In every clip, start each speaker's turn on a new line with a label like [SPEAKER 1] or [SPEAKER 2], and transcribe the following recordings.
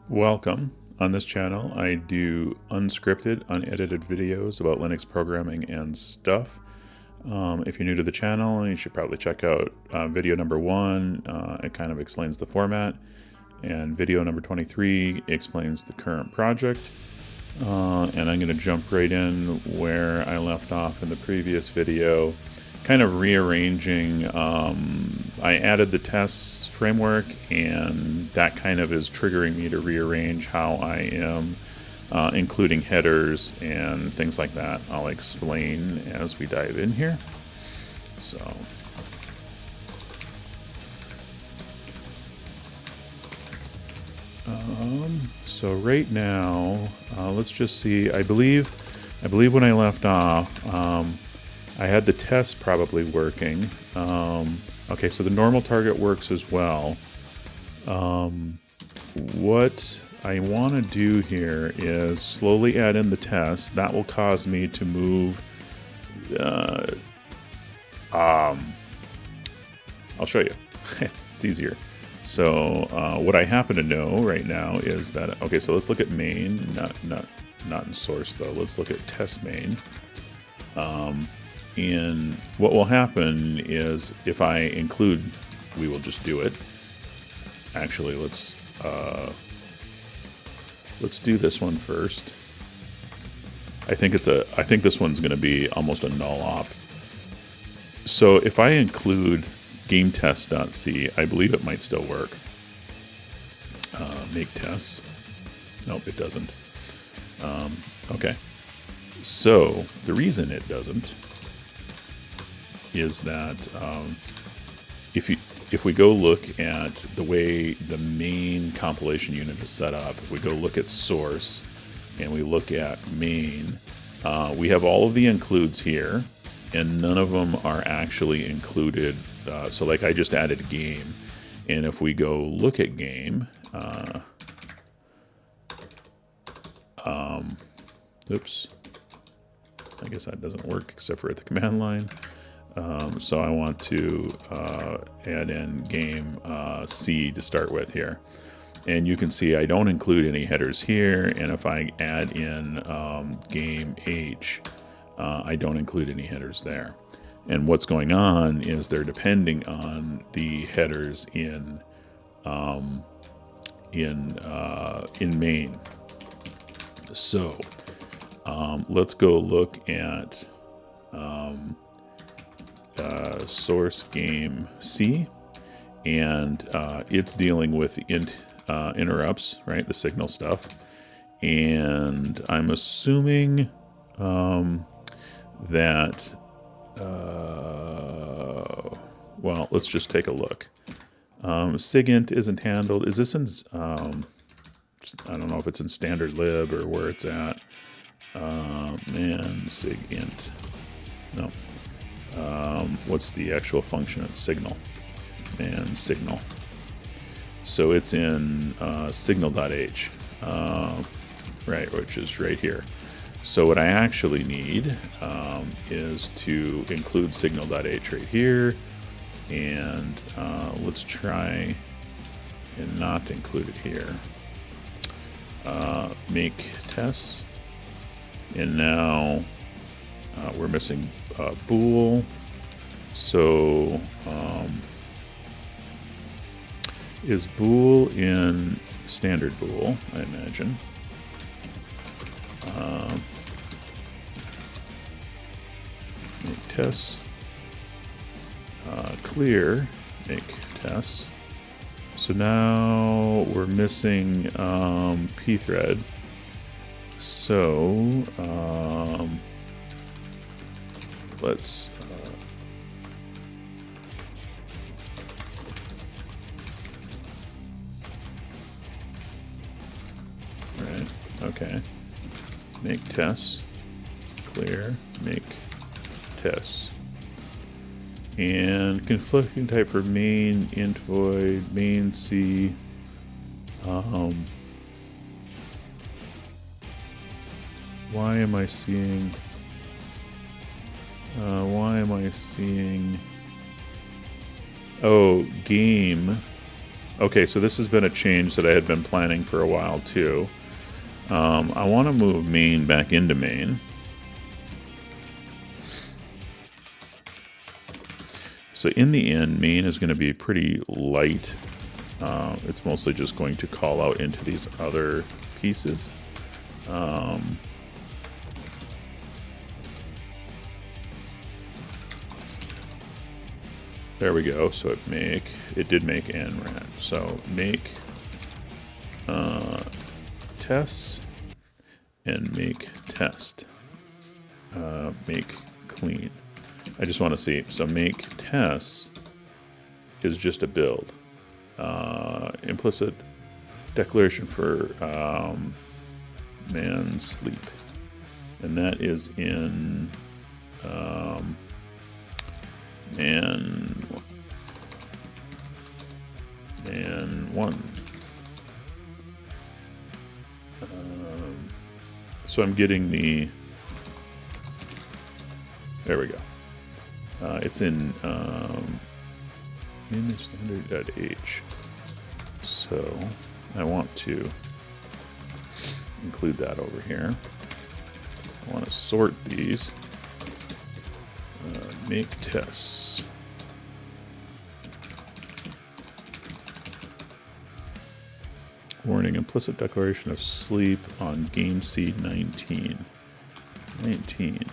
[SPEAKER 1] Welcome. On this channel, I do unscripted, unedited videos about Linux programming and stuff. If you're new to the channel, you should probably check out video number 1. It kind of explains the format. And video number 23 explains the current project. And I'm going to jump right in where I left off in the previous video, kind of rearranging. I added the tests framework, and that kind of is triggering me to rearrange how I am including headers and things like that. I'll explain as we dive in here. So right now, let's just see. I believe when I left off, I had the test probably working. Okay, so the normal target works as well. What I want to do here is slowly add in the test. That will cause me to move. I'll show you. It's easier. So what I happen to know right now is that, okay, so let's look at main, not in source though. Let's look at test main. And what will happen is if I include, we will just do it. Actually, let's do this one first. I think this one's going to be almost a null op. So if I include gametest.c, I believe it might still work. Make tests. Nope, it doesn't. Okay. So the reason it doesn't is that if we go look at the way the main compilation unit is set up, if we go look at source and we look at main, we have all of the includes here, and none of them are actually included. So like I just added game, and if we go look at game, oops, I guess that doesn't work except for at the command line. So I want to add in game C to start with here. And you can see I don't include any headers here, and if I add in game H, I don't include any headers there. And what's going on is they're depending on the headers in main. So let's go look at source game C, and it's dealing with interrupts, right? The signal stuff. And I'm assuming that well, let's just take a look. SIGINT isn't handled. Is this in I don't know if it's in standard lib or where it's at. And SIGINT, no. What's the actual function? It's signal and signal. So it's in signal.h, right, which is right here. So what I actually need is to include signal.h right here, and let's try and not include it here. Make tests, and now we're missing bool. So is bool in standard bool, I imagine. Make tests. Clear, make tests. So now we're missing pthread. So let's right, okay. Make tests, clear, make tests. And conflicting type for main, int void, main C. Why am I seeing oh, game Okay, so this has been a change that I had been planning for a while too. I want to move main back into main. So in the end, main is going to be pretty light. It's mostly just going to call out into these other pieces. There we go. So it did make NRAT. So make tests and make test. Make clean. I just want to see. So make tests is just a build. Implicit declaration for man sleep. And that is in man 1. So I'm getting the, there we go. It's in standard.h. So I want to include that over here. I want to sort these. Make tests. Warning, implicit declaration of sleep on game seed 19. 19.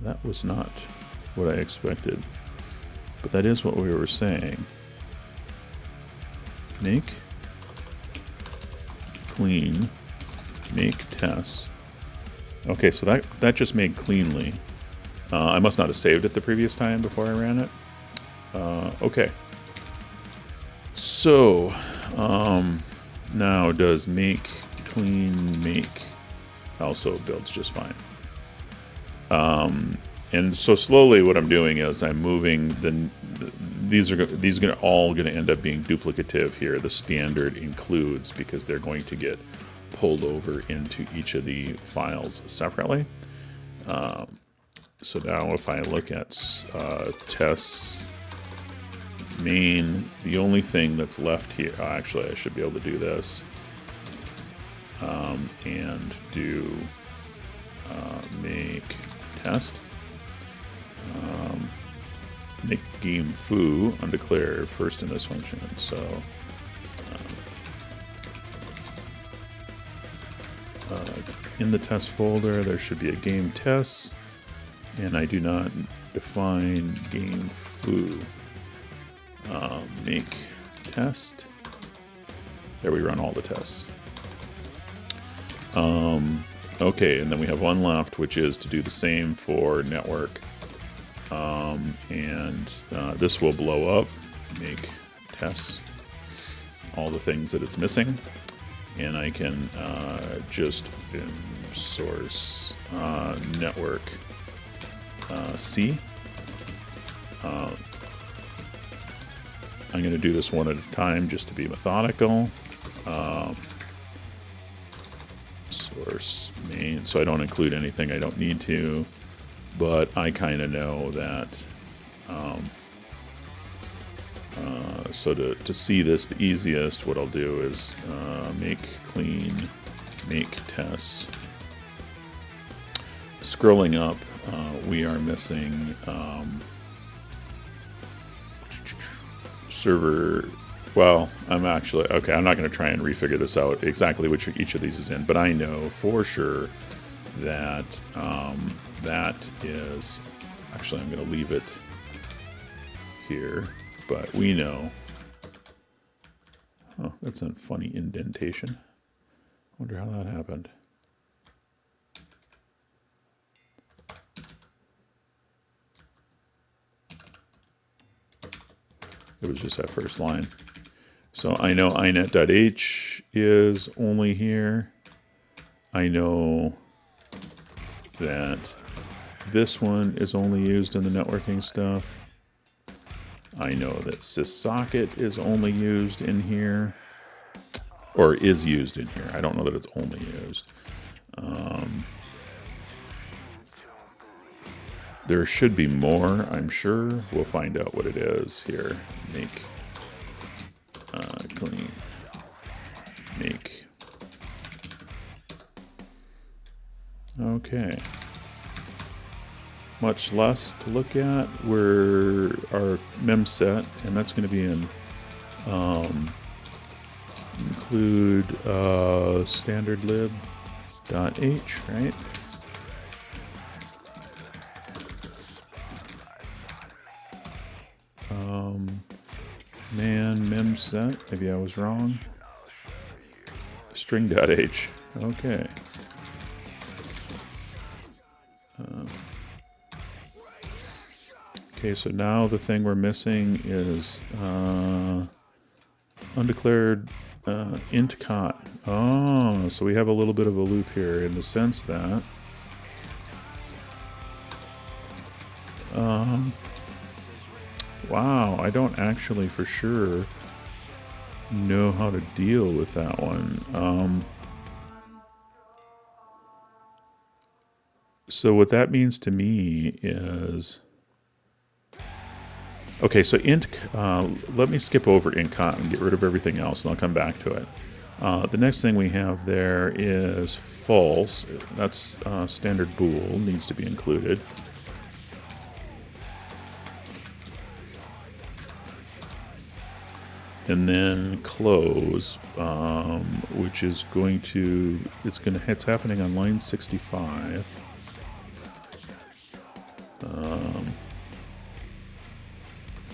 [SPEAKER 1] That was not what I expected, but that is what we were saying. Make clean, make tests. Okay, so that just made cleanly. I must not have saved it the previous time before I ran it. Okay. So, now does make clean make also builds just fine. And so slowly what I'm doing is I'm moving these are all going to end up being duplicative here. The standard includes, because they're going to get pulled over into each of the files separately. So now if I look at tests main, the only thing that's left here, actually I should be able to do this and do make test, make game foo undeclared first in this function. So in the test folder there should be a game test, and I do not define game foo. Make test. There, we run all the tests. Okay, and then we have one left, which is to do the same for network. And this will blow up, make tests, all the things that it's missing. And I can just vim source network C. I'm going to do this one at a time just to be methodical. Source main, so I don't include anything I don't need to, but I kind of know that. So to see this the easiest, what I'll do is make clean, make tests. Scrolling up, we are missing server. Well, I'm actually, okay, I'm not going to try and refigure this out exactly which each of these is in, but I know for sure that that is, actually I'm going to leave it here, but we know, oh, that's a funny indentation. I wonder how that happened. It was just that first line. So I know inet.h is only here. I know that this one is only used in the networking stuff. I know that syssocket is only used in here, or is used in here. I don't know that it's only used. There should be more, I'm sure. We'll find out what it is here. Make clean. Make. Okay. Much less to look at. We're our mem set, and that's going to be in include standard lib.h, right? Man mem set. Maybe I was wrong. String.h. Okay. Okay, so now the thing we're missing is undeclared int cot. Oh, so we have a little bit of a loop here in the sense that wow, I don't actually for sure know how to deal with that one. So what that means to me is, okay, so int, let me skip over int cot and get rid of everything else, and I'll come back to it. The next thing we have there is false. That's standard bool, needs to be included. And then close, which is going to, it's happening on line 65.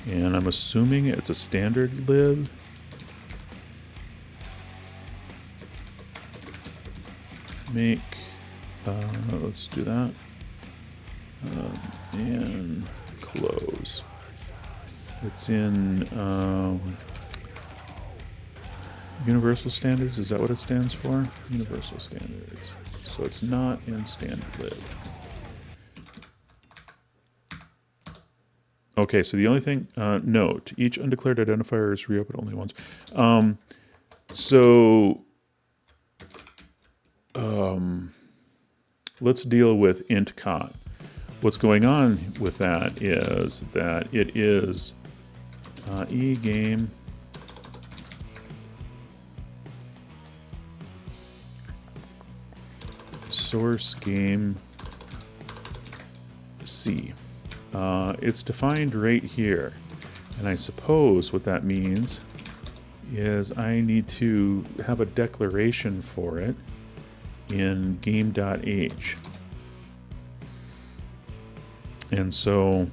[SPEAKER 1] And I'm assuming it's a standard lib. Make, let's do that. And close. It's in Universal Standards, is that what it stands for? Universal Standards. So it's not in standard lib. Okay, so the only thing, note, each undeclared identifier is reopened only once. Let's deal with int cot. What's going on with that is that it is egame source game C. It's defined right here, and I suppose what that means is I need to have a declaration for it in game.h. And so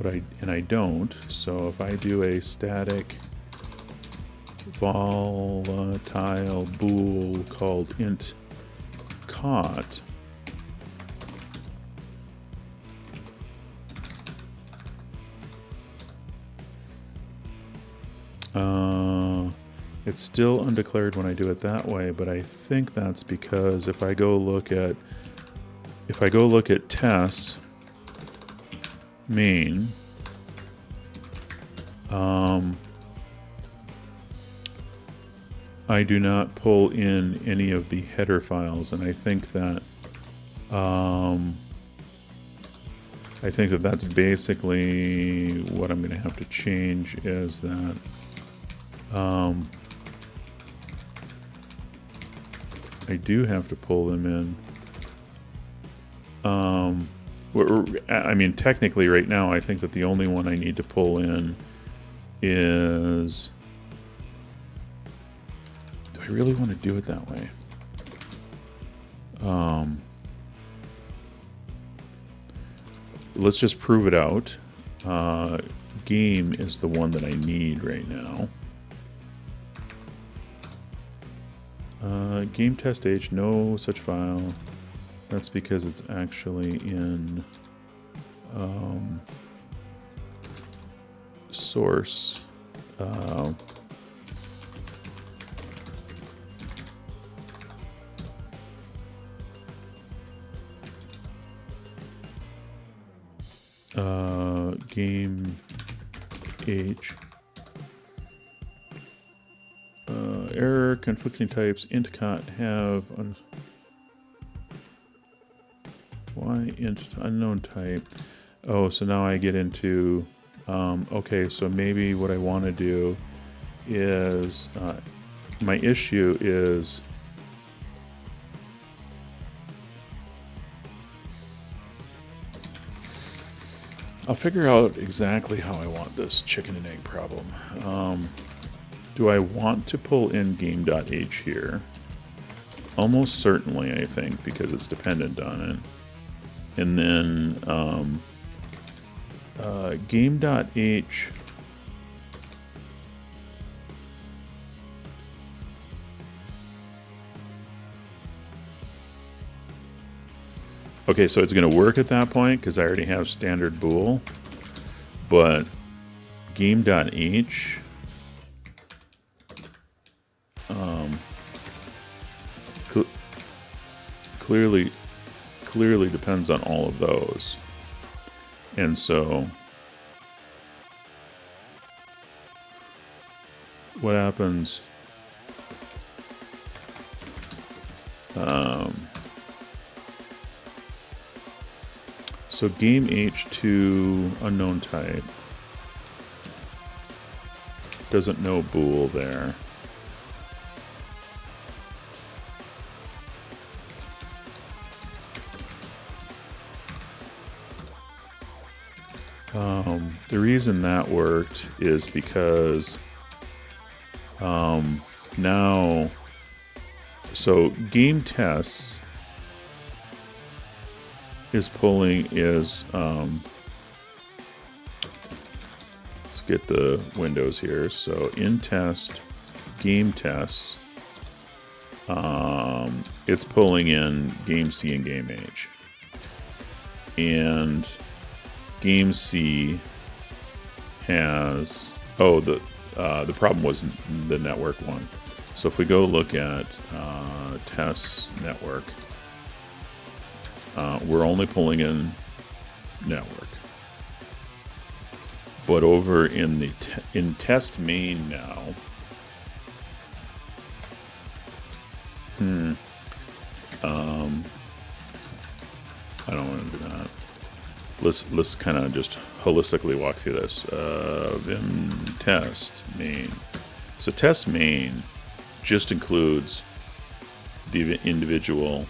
[SPEAKER 1] I don't, so if I do a static volatile bool called int cot, it's still undeclared when I do it that way, but I think that's because if I go look at tests main, I do not pull in any of the header files, and I think that that's basically what I'm going to have to change, is that I do have to pull them in. I mean, technically right now, I think that the only one I need to pull in is... Do I really want to do it that way? Let's just prove it out. Game is the one that I need right now. Game test H, no such file. That's because it's actually in source. Game H. Error, conflicting types, int cot have. why int unknown type? Oh, so now I get into, okay, so maybe what I want to do is, my issue is, I'll figure out exactly how I want this chicken and egg problem. Do I want to pull in game.h here? Almost certainly, I think, because it's dependent on it. And then game.h. Okay, so it's going to work at that point because I already have standard bool, but game.h clearly depends on all of those. And so what happens, so game h2 unknown type doesn't know bool there. The reason that worked is because now, so game tests is pulling is, let's get the windows here. So in test, game tests, it's pulling in game C and game H. And game C has, oh, the problem was the network one. So if we go look at tests network, we're only pulling in network. But over in the in test main now, I don't want to do that. Let's kind of just holistically walk through this. Vim test main. So test main just includes the individual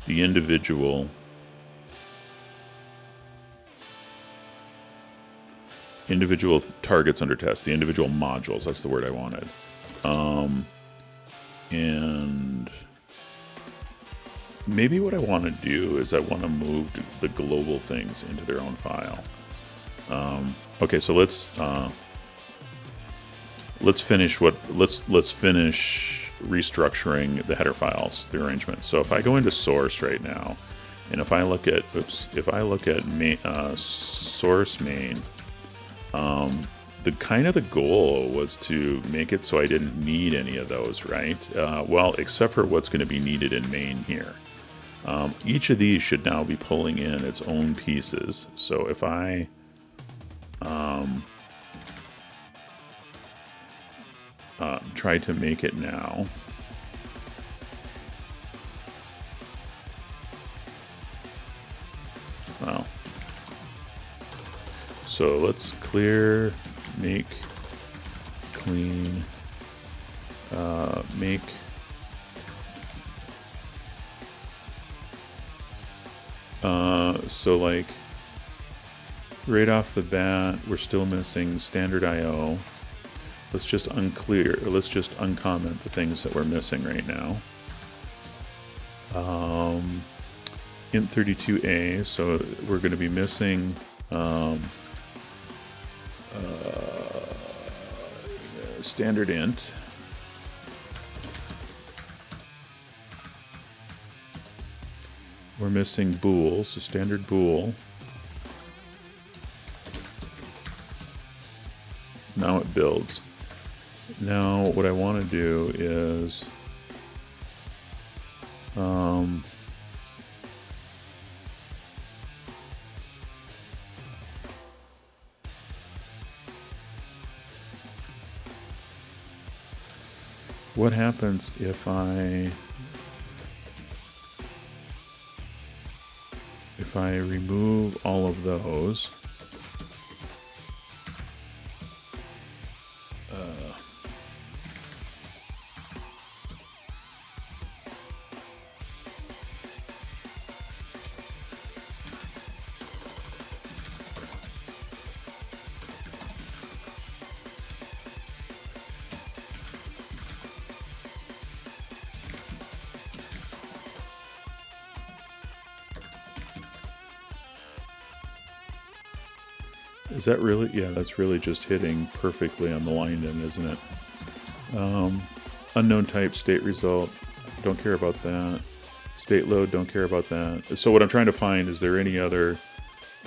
[SPEAKER 1] individual targets under test, the individual modules, that's the word I wanted. And maybe what I want to do is I want to move the global things into their own file. Okay, so let's finish restructuring the header files, the arrangement. So if I go into source right now, and if I look at source main, the goal was to make it so I didn't need any of those, right? Well, except for what's going to be needed in main here. Each of these should now be pulling in its own pieces. So if I try to make it now, well, so let's clear, make, clean, make, so like right off the bat, we're still missing standard IO. Let's just uncomment the things that we're missing right now. Int32a, so we're going to be missing standard int. We're missing bool, so standard bool. Now it builds. Now what I want to do is what happens if I remove all of those? Is that really? Yeah, that's really just hitting perfectly on the line then, isn't it? Unknown type, state result, don't care about that. State load, don't care about that. So what I'm trying to find, is there any other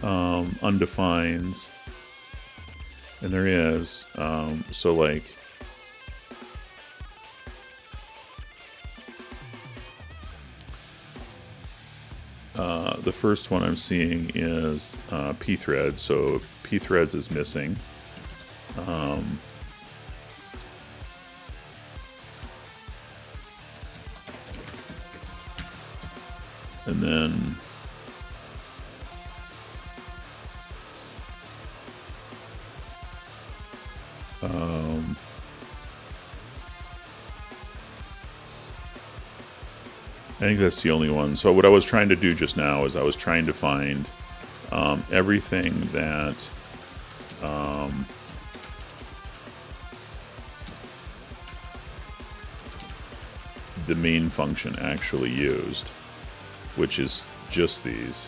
[SPEAKER 1] undefines? And there is. So like, the first one I'm seeing is pthread, so pthreads is missing. And then I think that's the only one. So what I was trying to do just now is I was trying to find everything that the main function actually used, which is just these.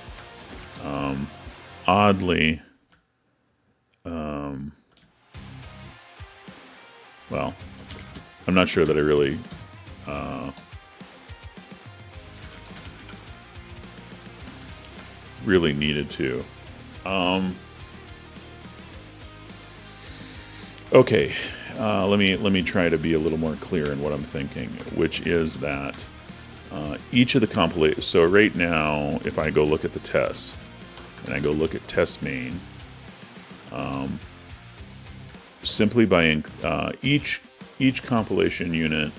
[SPEAKER 1] Oddly, well, I'm not sure that I really really needed to. Okay, let me try to be a little more clear in what I'm thinking, which is that each of the compilate. So right now, if I go look at the tests, and I go look at test main, simply by each compilation unit,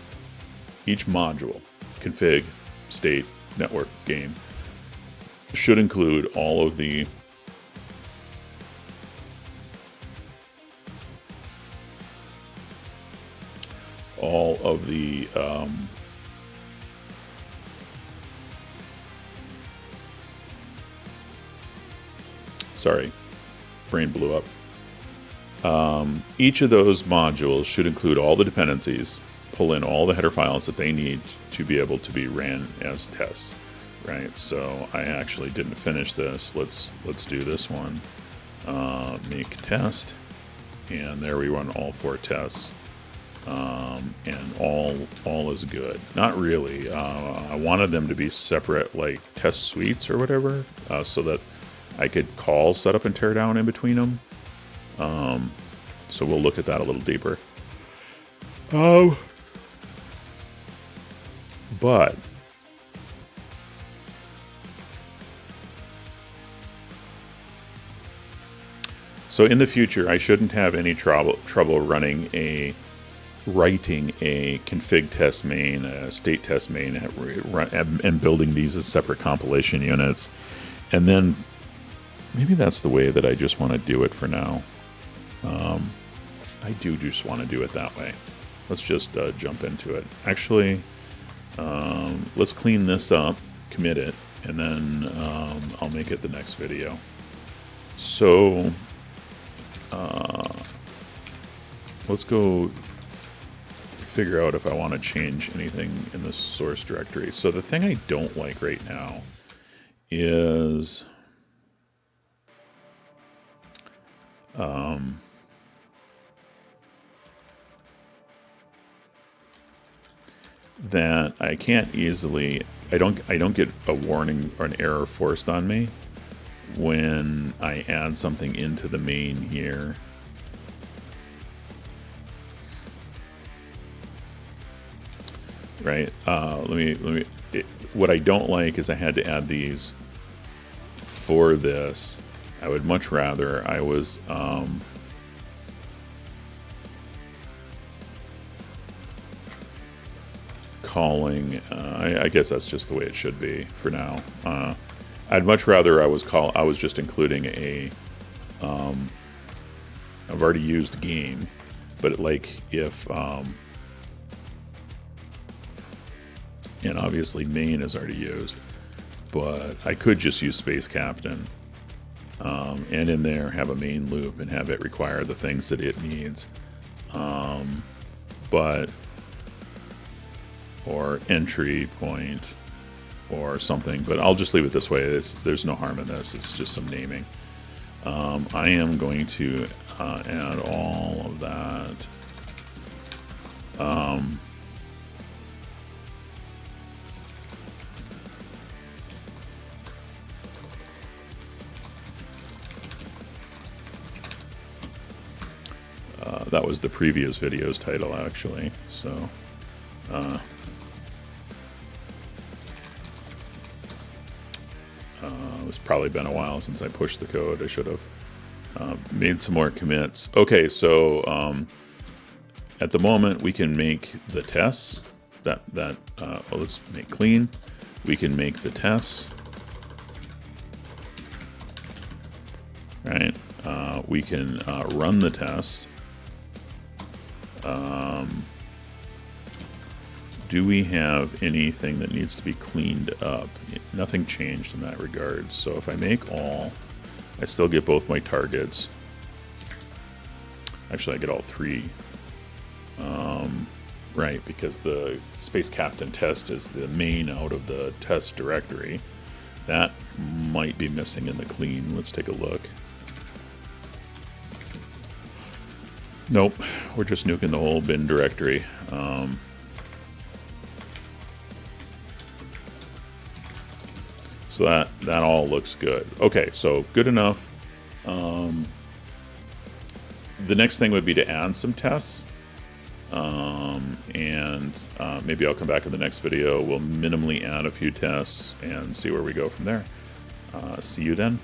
[SPEAKER 1] each module, config, state, network, game, should include all of the sorry, brain blew up. Each of those modules should include all the dependencies, pull in all the header files that they need to be able to be ran as tests, right? So I actually didn't finish this. Let's do this one. Make test, and there we run all 4 tests, and all is good. Not really. I wanted them to be separate, like test suites or whatever, so that I could call setup and tear down in between them. So we'll look at that a little deeper. But so in the future, I shouldn't have any trouble writing a config test main, a state test main, and building these as separate compilation units. And then maybe that's the way that I just want to do it for now. I do just want to do it that way. Let's just jump into it. Actually, let's clean this up, commit it, and then I'll make it the next video. So let's go figure out if I want to change anything in the source directory. So the thing I don't like right now is that I can't easily, I don't get a warning or an error forced on me when I add something into the main here. Right? What I don't like is I had to add these for this. I would much rather I was calling, I guess that's just the way it should be for now. I'd much rather I was just including a I've already used game, but like if and obviously main is already used, but I could just use Space Captain and in there have a main loop and have it require the things that it needs, but or entry point or something, but I'll just leave it this way. There's no harm in this. It's just some naming. I am going to add all of that. That was the previous video's title, actually. So, it's probably been a while since I pushed the code. I should have made some more commits. Okay, so at the moment we can make the tests. Well, let's make clean. We can make the tests. Right. We can run the tests. Do we have anything that needs to be cleaned up? Nothing changed in that regard. So if I make all, I still get both my targets. Actually, I get all three. Right, because the Space Captain test is the main out of the test directory. That might be missing in the clean. Let's take a look. Nope, we're just nuking the whole bin directory. So that all looks good. Okay, so good enough. The next thing would be to add some tests. And maybe I'll come back in the next video. We'll minimally add a few tests and see where we go from there. See you then.